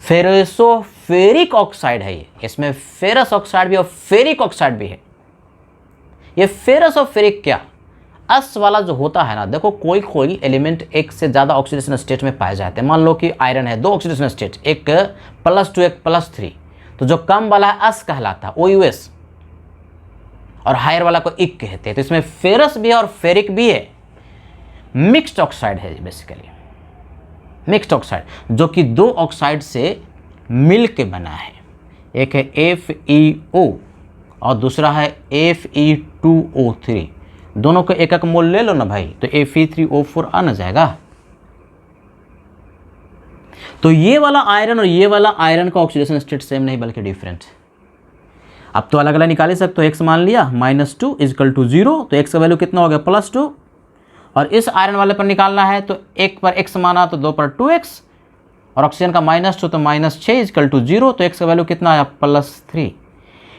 फेरोसोफेरिक ऑक्साइड है ये। इसमें फेरस ऑक्साइड भी और फेरिक ऑक्साइड भी है। ये फेरस और फेरिक क्या, अस वाला जो होता है ना, देखो कोई कोई एलिमेंट एक से ज़्यादा ऑक्सीडेशन स्टेट में पाए जाते हैं। मान लो कि आयरन है 2 ऑक्सीडेशन स्टेट, एक +2 एक +3, तो जो कम वाला है अस कहलाता है, OUS, और हायर वाला को इक कहते हैं। तो इसमें फेरस भी है और फेरिक भी है। मिक्स्ड ऑक्साइड है बेसिकली, मिक्स्ड ऑक्साइड, जो कि 2 ऑक्साइड से मिल के बना है। एक है FeO और दूसरा है Fe2O3। दोनों को एक एक मोल ले लो ना भाई, तो Fe3O4 आ ना जाएगा। तो ये वाला आयरन और ये वाला आयरन का ऑक्सीडेशन स्टेट सेम नहीं बल्कि डिफरेंट। अब तो अलग अलग निकाल ही सकते हो। x मान लिया -2 = 0, तो x का वैल्यू कितना हो गया? +2। और इस आयरन वाले पर निकालना है तो 1 पर x माना तो 2 पर 2x, और ऑक्सीजन का -2 तो -6 = 0, तो x का वैल्यू कितना आया? +3।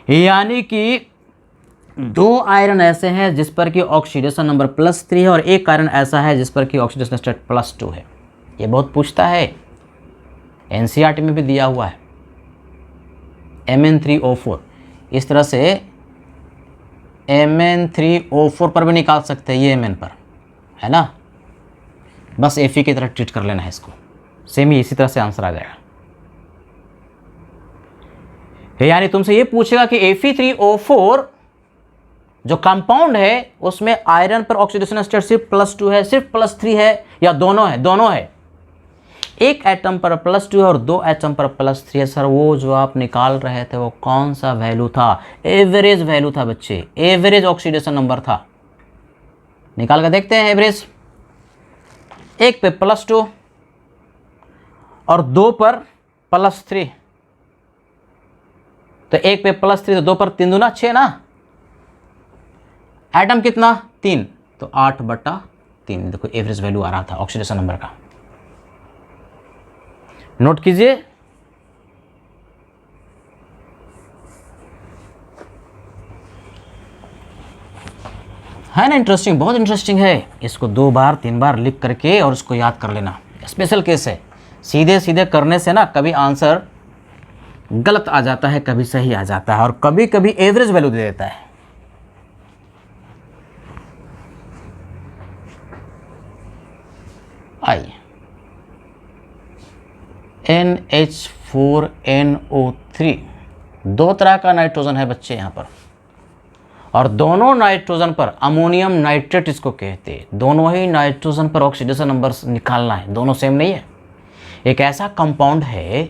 यानी कि 2 आयरन ऐसे हैं जिस पर कि ऑक्सीडेशन नंबर +3 है और एक आयरन ऐसा है जिस पर कि ऑक्सीडेशन स्टेट +2 है। ये बहुत पूछता है, NCERT में भी दिया हुआ है। Mn3O4 इस तरह से Mn3O4 पर भी निकाल सकते हैं, ये Mn पर है ना। बस Fe की तरह ट्रीट कर लेना है इसको, सेम ही इसी तरह से आंसर आ जाएगा। यानी तुमसे ये पूछेगा कि Fe3O4 जो कंपाउंड है उसमें आयरन पर ऑक्सीडेशन स्टेट सिर्फ +2 है, सिर्फ +3 है, या दोनों है? दोनों है। एक एटम पर +2 है और 2 एटम पर +3 है। सर वो जो आप निकाल रहे थे वो कौन सा वैल्यू था? एवरेज वैल्यू था बच्चे, एवरेज ऑक्सीडेशन नंबर था। निकाल कर देखते हैं एवरेज। एक पे +2 और 2 पर +3, तो एक पे +3 तो 2 पर 3 दूना 6 ना। एटम कितना? 3, तो 8/3। देखो एवरेज वैल्यू आ रहा था ऑक्सीडेशन नंबर का। नोट कीजिए। है ना इंटरेस्टिंग? बहुत इंटरेस्टिंग है। इसको 2 बार 3 बार लिख करके और उसको याद कर लेना। स्पेशल केस है। सीधे सीधे करने से ना कभी आंसर गलत आ जाता है, कभी सही आ जाता है, और कभी कभी एवरेज वैल्यू दे देता है। आइए, NH4NO3 दो तरह का नाइट्रोजन है बच्चे यहाँ पर, और दोनों नाइट्रोजन पर अमोनियम नाइट्रेट इसको कहते हैं। दोनों ही नाइट्रोजन पर ऑक्सीडेशन नंबर निकालना है, दोनों सेम नहीं है। एक ऐसा कंपाउंड है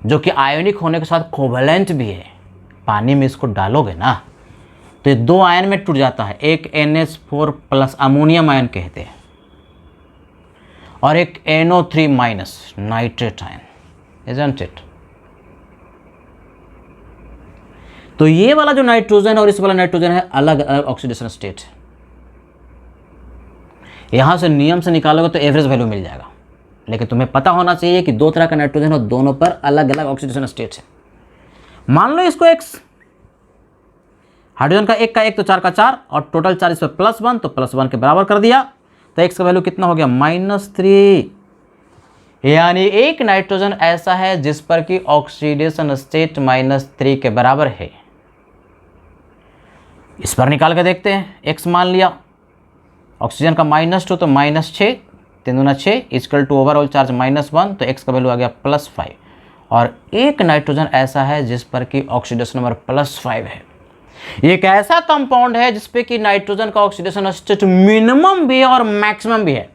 जो कि आयोनिक होने के साथ कोवेलेंट भी है। पानी में इसको डालोगे ना तो ये 2 आयन में टूट जाता है। एक NH4+ अमोनियम आयन कहते हैं, और एक NO3- nitrate ion, isn't it? तो ये वाला जो नाइट्रोजन और इस वाला नाइट्रोजन है, अलग अलग ऑक्सीडेशन स्टेट है। यहां से नियम से निकालोगे तो एवरेज वैल्यू मिल जाएगा, लेकिन तुम्हें पता होना चाहिए कि 2 तरह का नाइट्रोजन और दोनों पर अलग अलग ऑक्सीडेशन स्टेट है। मान लो इसको X, हाइड्रोजन का 1 का 1 तो 4 का 4, और टोटल चार्ज इस पर +1, तो +1 के बराबर कर दिया, तो X का वैल्यू कितना हो गया? -3। यानी एक नाइट्रोजन ऐसा है जिस पर कि ऑक्सीडेशन स्टेट -3 के बराबर है। इस पर निकाल के देखते हैं। X मान लिया, ऑक्सीजन का -2 तो -6, 3 दूना 6 इक्वल टू ओवरऑल चार्ज -1, तो X का वैल्यू आ गया +5। और एक नाइट्रोजन ऐसा है जिस पर कि ऑक्सीडेशन नंबर +5 है। एक ऐसा कंपाउंड है जिसपे कि नाइट्रोजन का ऑक्सीडेशन स्टेट मिनिमम भी है और मैक्सिमम भी है।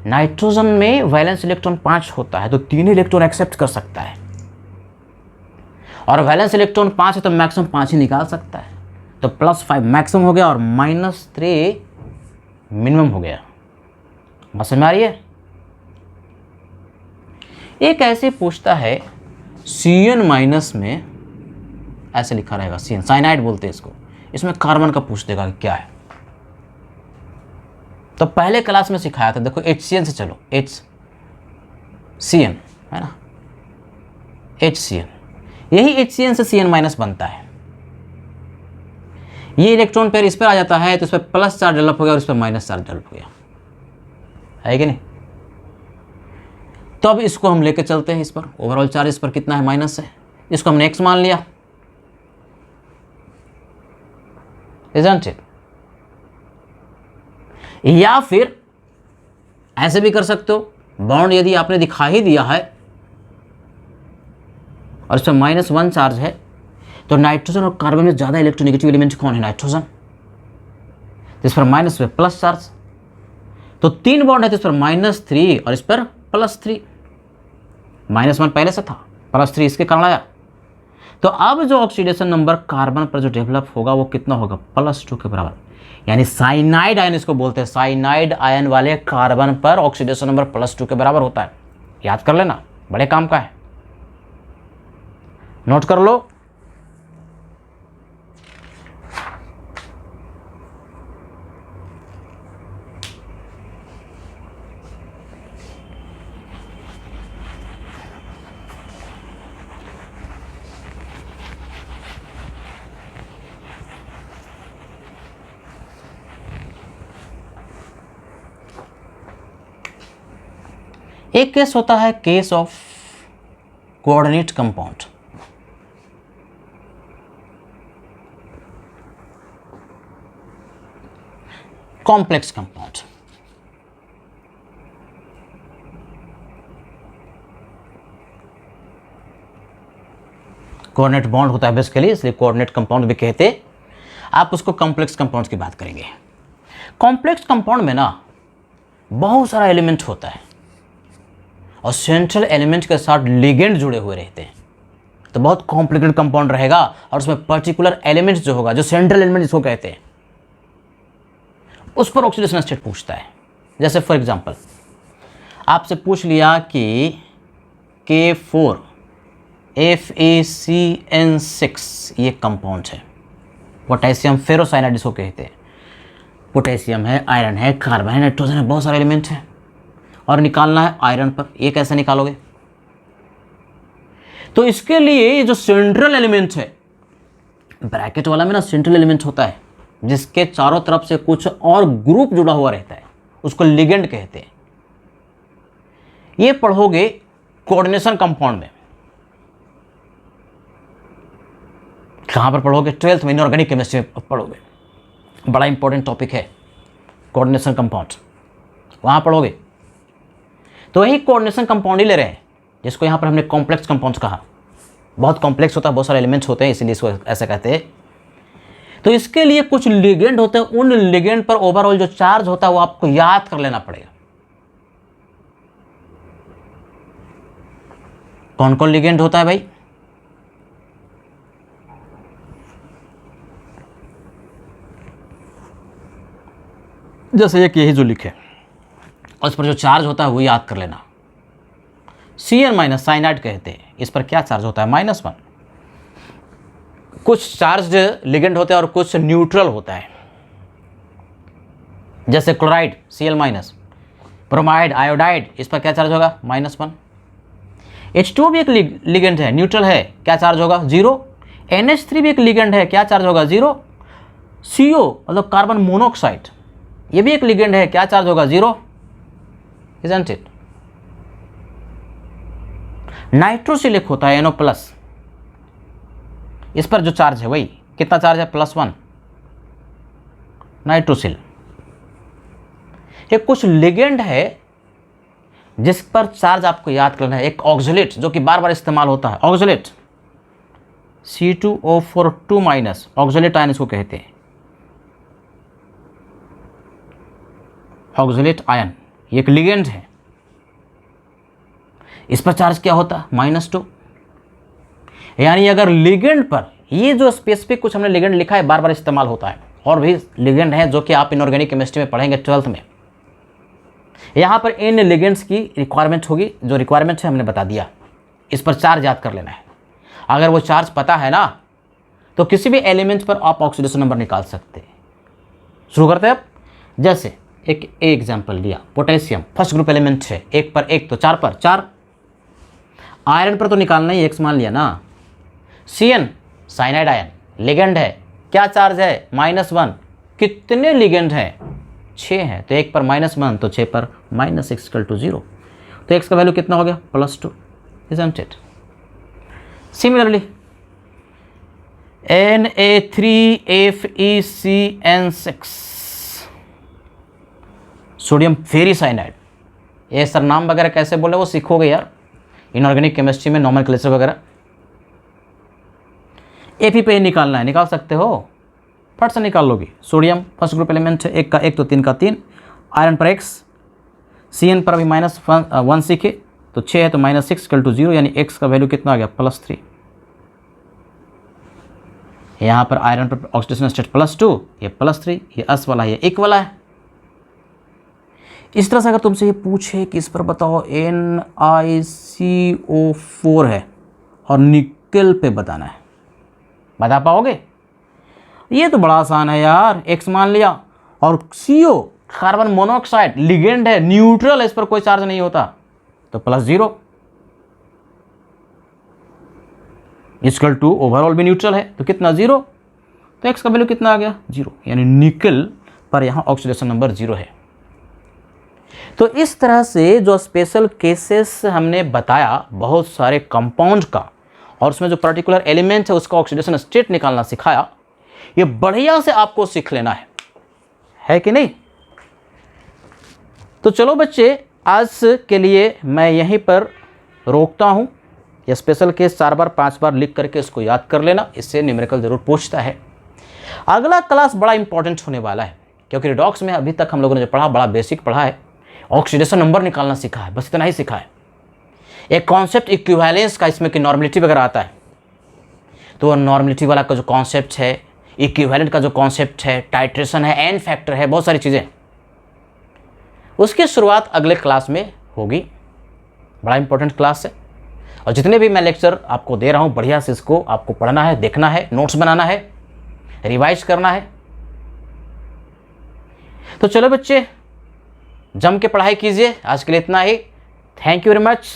नाइट्रोजन में वैलेंस इलेक्ट्रॉन 5 होता है, तो 3 इलेक्ट्रॉन एक्सेप्ट कर सकता है, और वैलेंस इलेक्ट्रॉन 5 है तो मैक्सिमम 5 ही निकाल सकता है। तो +5 मैक्सिमम हो गया और -3 मिनिमम हो गया। बात समझ में आ रही है? एक ऐसे पूछता है CN- में ऐसे लिखा रहेगा, CN साइनाइड बोलते हैं इसको। इसमें कार्बन का पूछ देगा कि क्या है। तो पहले क्लास में सिखाया था, देखो HCN से चलो, HCN है ना, HCN, यही HCN से CN- बनता है। ये इलेक्ट्रॉन पेयर इस पर आ जाता है तो इस पर प्लस चार्ज डेवलप हो गया और इस पर माइनस चार्ज डेवलप हो गया, है कि नहीं? तो अब इसको हम लेके चलते हैं इस पर। ओवरऑल चार्ज इस पर कितना है? माइनस है। इसको हमने X मान लिया, isn't it? या फिर ऐसे भी कर सकते हो, बॉन्ड यदि आपने दिखा ही दिया है और इस पर -1 चार्ज है, तो नाइट्रोजन और कार्बन में ज्यादा इलेक्ट्रोनेगेटिव एलिमेंट कौन है? नाइट्रोजन। इस पर माइनस पे प्लस चार्ज, तो 3 बॉन्ड है तो इस पर -3 और इस पर +3। -1 पहले से था, +3 इसके कारण आया। तो अब जो ऑक्सीडेशन नंबर कार्बन पर जो डेवलप होगा वो कितना होगा? +2 के बराबर। यानी साइनाइड आयन इसको बोलते हैं। साइनाइड आयन वाले कार्बन पर ऑक्सीडेशन नंबर +2 के बराबर होता है। याद कर लेना, बड़े काम का है, नोट कर लो। एक केस होता है case of coordinate compound. Complex compound. Coordinate bond होता है बेसिकली, इसलिए कोऑर्डिनेट कंपाउंड भी कहते हैं। आप उसको कॉम्प्लेक्स कंपाउंड्स की बात करेंगे। कॉम्प्लेक्स कंपाउंड में ना बहुत सारा एलिमेंट होता है और सेंट्रल एलिमेंट के साथ लिगेंड जुड़े हुए रहते हैं, तो बहुत कॉम्प्लिकेटेड कंपाउंड रहेगा। और उसमें पर्टिकुलर एलिमेंट जो होगा, जो सेंट्रल एलिमेंट जिसको कहते हैं, उस पर ऑक्सीडेशन स्टेट पूछता है। जैसे फॉर एग्जांपल आपसे पूछ लिया कि K4 FeCN6 ये कंपाउंड है, पोटेशियम फेरोसाइनाइड इसको कहते हैं। पोटेशियम है, आयरन है, कार्बन है, नाइट्रोजन है, बहुत सारे एलिमेंट हैं और निकालना है आयरन पर। ये कैसे निकालोगे? तो इसके लिए ये जो सेंट्रल एलिमेंट है, ब्रैकेट वाला में ना सेंट्रल एलिमेंट होता है जिसके चारों तरफ से कुछ और ग्रुप जुड़ा हुआ रहता है, उसको लिगेंड कहते हैं। ये पढ़ोगे कोऑर्डिनेशन कंपाउंड में। कहां पर पढ़ोगे? 12th में इनऑर्गेनिक केमिस्ट्री में पढ़ोगे। बड़ा इंपॉर्टेंट टॉपिक है कोऑर्डिनेशन कंपाउंड, वहां पढ़ोगे। तो वही कोऑर्डिनेशन कंपाउंड ही ले रहे हैं, जिसको यहां पर हमने कॉम्प्लेक्स कंपाउंड्स कहा। बहुत कॉम्प्लेक्स होता है, बहुत सारे एलिमेंट्स होते हैं, इसलिए इसको ऐसा कहते हैं। तो इसके लिए कुछ लिगेंड होते हैं, उन लिगेंड पर ओवरऑल जो चार्ज होता है वो आपको याद कर लेना पड़ेगा। कौन कौन लिगेंड होता है भाई? जैसे एक यही जो लिखे, उस पर जो चार्ज होता है वो याद कर लेना। Cn- साइनाइड कहते हैं। इस पर क्या चार्ज होता है? -1। कुछ चार्ज लिगेंड होते हैं और कुछ न्यूट्रल होता है। जैसे क्लोराइड Cl-, ब्रोमाइड, आयोडाइड, इस पर क्या चार्ज होगा? -1। H2 भी एक लिगेंड है, न्यूट्रल है, क्या चार्ज होगा? 0। NH3 भी एक लिगेंड है, क्या चार्ज होगा? 0। CO मतलब कार्बन मोनोऑक्साइड, ये भी एक लिगेंड है, क्या चार्ज होगा? 0, isn't it? नाइट्रोसिलिक होता है NO+, इस पर जो चार्ज है वही कितना चार्ज है? +1 नाइट्रोसिल। ये कुछ लिगेंड है जिस पर चार्ज आपको याद करना है। एक ऑक्सलेट जो कि बार बार इस्तेमाल होता है, ऑक्सलेट C2O4 2- ऑक्सलेट आयन इसको कहते हैं। ऑक्सलेट आयन ये एक लिगेंड है, इस पर चार्ज क्या होता है? -2। यानी अगर लिगेंड पर ये जो स्पेसिफिक कुछ हमने लिगेंड लिखा है बार बार इस्तेमाल होता है, और भी लिगेंड है जो कि आप इनऑर्गेनिक केमिस्ट्री में पढ़ेंगे 12th में। यहां पर इन लिगेंड्स की रिक्वायरमेंट होगी, जो रिक्वायरमेंट है हमने बता दिया। इस पर चार्ज याद कर लेना है। अगर वो चार्ज पता है ना, तो किसी भी एलिमेंट पर आप ऑक्सीडेशन नंबर निकाल सकते हैं। शुरू करते हैं अब। जैसे एक एग्जाम्पल लिया, पोटेशियम फर्स्ट ग्रुप एलिमेंट है, 1 पर 1 तो 4 पर 4। आयरन पर तो निकालना ही, x मान लिया ना। Cn साइनाइड आयन लिगेंड है, क्या चार्ज है? -1। कितने लिगेंड हैं? 6 हैं, तो 1 पर -1 तो 6 पर -6 = 0। तो x का वैल्यू कितना हो गया? +2, isn't it? Similarly Na3FeCN6 sodium ferricyanide. ये सर नाम वगैरह कैसे बोले वो सीखोगे यार इनऑर्गेनिक केमिस्ट्री में, नॉमेनक्लेचर वगैरह। Ap पे निकालना है, निकाल सकते हो, फट से निकाल लोगे। सोडियम फर्स्ट ग्रुप एलिमेंट है, 1 का 1 तो 3 का 3। आयरन पर x, Cn पर अभी -1 सीखे तो 6 है तो -6 = 0, यानी x का वैल्यू कितना आ गया? +3। यहाँ पर आयरन पर ऑक्सीडेशन स्टेट +2, ये +3, ये S वाला है, ये 1 वाला है। इस तरह से अगर तुमसे ये पूछे कि इस पर बताओ NiCO4 है और निकल पे बताना है, बता पाओगे? ये तो बड़ा आसान है यार। x मान लिया और CO कार्बन मोनोऑक्साइड लिगेंड है, न्यूट्रल है, इस पर कोई चार्ज नहीं होता, तो +0 = ओवरऑल भी न्यूट्रल है, तो कितना? 0। तो x का वैल्यू कितना आ गया? 0, यानी निकल पर यहाँ ऑक्सीडेशन नंबर 0 है। तो इस तरह से जो स्पेशल केसेस हमने बताया बहुत सारे कंपाउंड का, और उसमें जो पर्टिकुलर एलिमेंट है उसका ऑक्सीडेशन स्टेट निकालना सिखाया, ये बढ़िया से आपको सीख लेना है कि नहीं? तो चलो बच्चे, आज के लिए मैं यहीं पर रोकता हूं। ये स्पेशल केस 4 बार 5 बार लिख करके इसको याद कर लेना, इससे न्यूमेरिकल जरूर पूछता है। अगला क्लास बड़ा इंपॉर्टेंट होने वाला है, क्योंकि रिडॉक्स में अभी तक हम लोगों ने जो पढ़ा बड़ा बेसिक पढ़ा है, ऑक्सीडेशन नंबर निकालना सीखा है, बस इतना ही सीखा है। एक कॉन्सेप्ट इक्विवेलेंस का इसमें कि नॉर्मेलिटी वगैरह आता है, तो नॉर्मेलिटी वाला का जो कॉन्सेप्ट है, इक्विवेलेंट का जो कॉन्सेप्ट है, टाइट्रेशन है, एन फैक्टर है, बहुत सारी चीज़ें, उसकी शुरुआत अगले क्लास में होगी। बड़ा इंपॉर्टेंट क्लास है, और जितने भी मैं लेक्चर आपको दे रहा हूँ बढ़िया से इसको आपको पढ़ना है, देखना है, नोट्स बनाना है, रिवाइज करना है। तो चलो बच्चे, जम के पढ़ाई कीजिए। आज के लिए इतना ही। Thank you very much.